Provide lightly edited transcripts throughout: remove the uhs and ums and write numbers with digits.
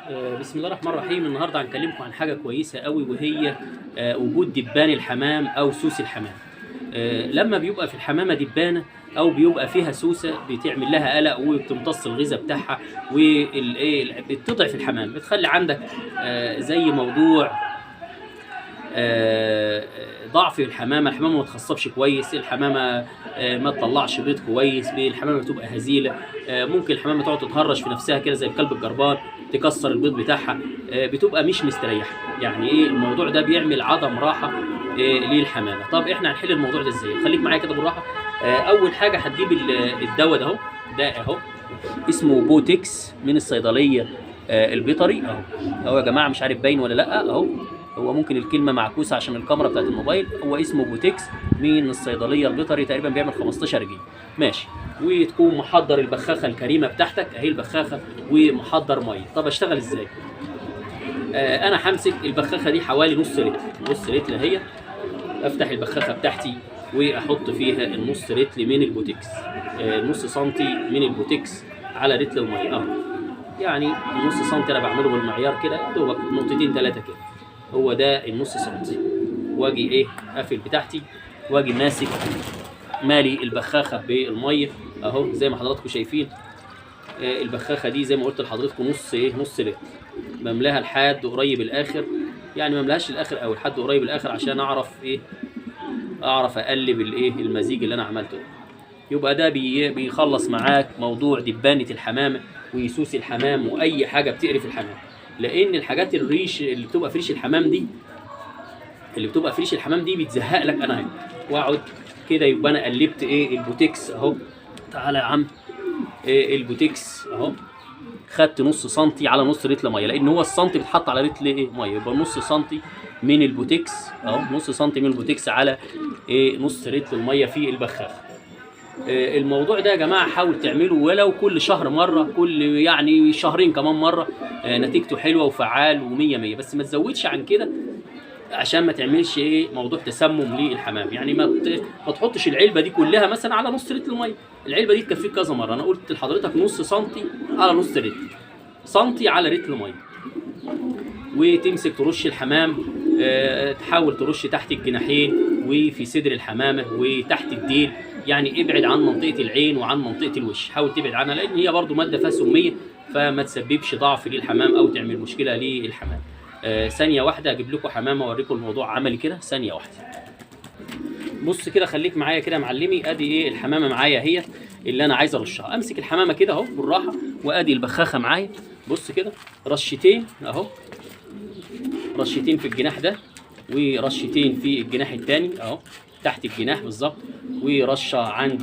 بسم الله الرحمن الرحيم. النهارده هنكلمكم عن حاجه كويسه قوي، وهي وجود دبان الحمام او سوس الحمام. لما بيبقى في الحمامه دبانه او بيبقى فيها سوسه بتعمل لها قلق وبتمتص الغذاء بتاعها وبتضعف الحمام، بتخلي عندك زي موضوع ضعف الحمامه ما تخصبش كويس، الحمامه ما تطلعش بيض كويس، الحمامه بتبقى هزيله، ممكن الحمامه تقعد تتهرش في نفسها كده زي الكلب الجربان، تكسر البيض بتاعها، بتبقى مش مستريحه. يعني الموضوع ده بيعمل عدم راحه للحمامه. طب احنا هنحل الموضوع ده ازاي؟ خليك معايا كده بالراحه. اول حاجه هتجيب الدواء ده اهو، اسمه بوتكس من الصيدليه البيطري اهو يا جماعه، مش عارف باين ولا لا اهو. هو ممكن الكلمه معكوسه عشان الكاميرا بتاعت الموبايل. هو اسمه بوتكس من الصيدليه البيطري، تقريبا بيعمل 15 جنيه ماشي. وتكون محضر البخاخه الكريمه بتاعتك اهي البخاخه، ومحضر ميه. طب اشتغل ازاي؟ انا همسك البخاخه دي حوالي نص لتر اهي. افتح البخاخه بتاعتي واحط فيها النص لتر من البوتكس، نص سنتي من البوتكس على لتر الميه اهو. يعني النص سنتي انا بعمله بالمعيار كده يا دوبك نقطتين 3 كده، هو ده النص سنتي. واجي قافل بتاعتي، واجي ماسك مالي البخاخه بالميه اهو زي ما حضراتكم شايفين. البخاخه دي زي ما قلت لحضراتكم نص لتر، بملاها لحد قريب الاخر، يعني ما املاهاش الاخر قوي، لحد قريب الاخر عشان اعرف اعرف اقلب المزيج اللي انا عملته. يبقى ده بيخلص معاك موضوع دبانه الحمامه ويسوس الحمام واي حاجه بتقرف الحمام. لان الحاجات الريش اللي بتبقى في ريش الحمام دي بتزهق لك. انا واقعد كده، يبقى انا قلبت البوتكس اهو. تعالى يا عم، البوتكس اهو، خدت نص سنتي على نص لتر ميه، لان هو السنتي بيتحط على لتر ميه، يبقى نص سنتي من البوتكس اهو، نص سنتي من البوتكس على نص لتر الميه في البخاخه. الموضوع ده يا جماعه حاول تعمله ولو كل شهر مره، كل يعني شهرين كمان مره، نتيجته حلوه وفعال و100 بس ما تزودش عن كده عشان ما تعملش موضوع تسمم للحمام. يعني ما تحطش العلبه دي كلها مثلا على نص لتر الميه، العلبه دي تكفيك كذا مره. انا قلت لحضرتك نص سنتي على نص لتر، سنتي على لتر ميه. وتمسك ترش الحمام، تحاول ترش تحت الجناحين وفي صدر الحمامه وتحت الديل، يعني ابعد عن منطقه العين وعن منطقه الوش، حاول تبعد عنها لان هي برضو ماده فيها سميه، فما تسببش ضعف للحمام او تعمل مشكله للحمام. ثانيه واحده اجيب لكم حمامه اوريكم الموضوع عملي كده. ثانيه واحده، بص كده، خليك معايا كده يا معلمي. ادي الحمامه معايا هي اللي انا عايز ارشها. امسك الحمامه كده اهو بالراحه، وادي البخاخه معايا. بص كده، رشتين اهو، رشتين في الجناح ده ورشتين في الجناح الثاني اهو تحت الجناح بالظبط، ورشه عند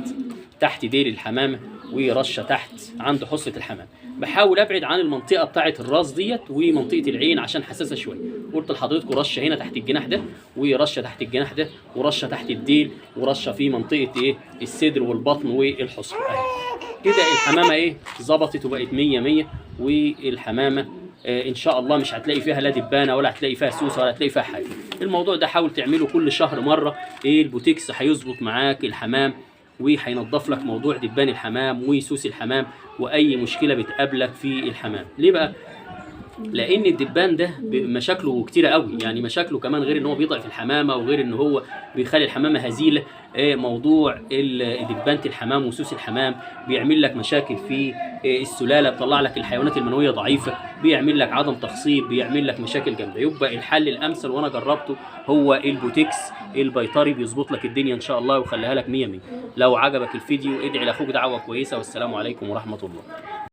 تحت ديل الحمامه، ورشه تحت عند حصه الحمام. بحاول ابعد عن المنطقه بتاعه الراس ديت ومنطقه العين عشان حساسه شويه. قلت لحضراتكم رشه هنا تحت الجناح ده، ورشه تحت الجناح ده، ورشه تحت الديل، ورشه في منطقه الصدر والبطن والحصن كده. الحمامه ظبطت وبقت 100 والحمامه ان شاء الله مش هتلاقي فيها لا دبانه ولا هتلاقي فيها سوسه ولا هتلاقي فيها حاجه. الموضوع ده حاول تعمله كل شهر مره. البوتكس هيظبط معاك الحمام وهينضف لك موضوع دبان الحمام وسوس الحمام واي مشكله بتقابلك في الحمام. ليه بقى؟ لان الدبان ده مشاكله كتيره قوي، يعني مشاكله كمان غير ان هو بيضعف الحمامه وغير ان هو بيخلي الحمامه هزيله. موضوع دبانه الحمام وسوس الحمام بيعمل لك مشاكل في السلاله، بيطلع لك الحيوانات المنويه ضعيفه، بيعمل لك عدم تخصيب، بيعمل لك مشاكل جامده. يبقى الحل الامثل وانا جربته هو البوتكس البيطري، بيظبط لك الدنيا ان شاء الله ويخليها لك 100. لو عجبك الفيديو ادعي لاخوك دعوه كويسه، والسلام عليكم ورحمه الله.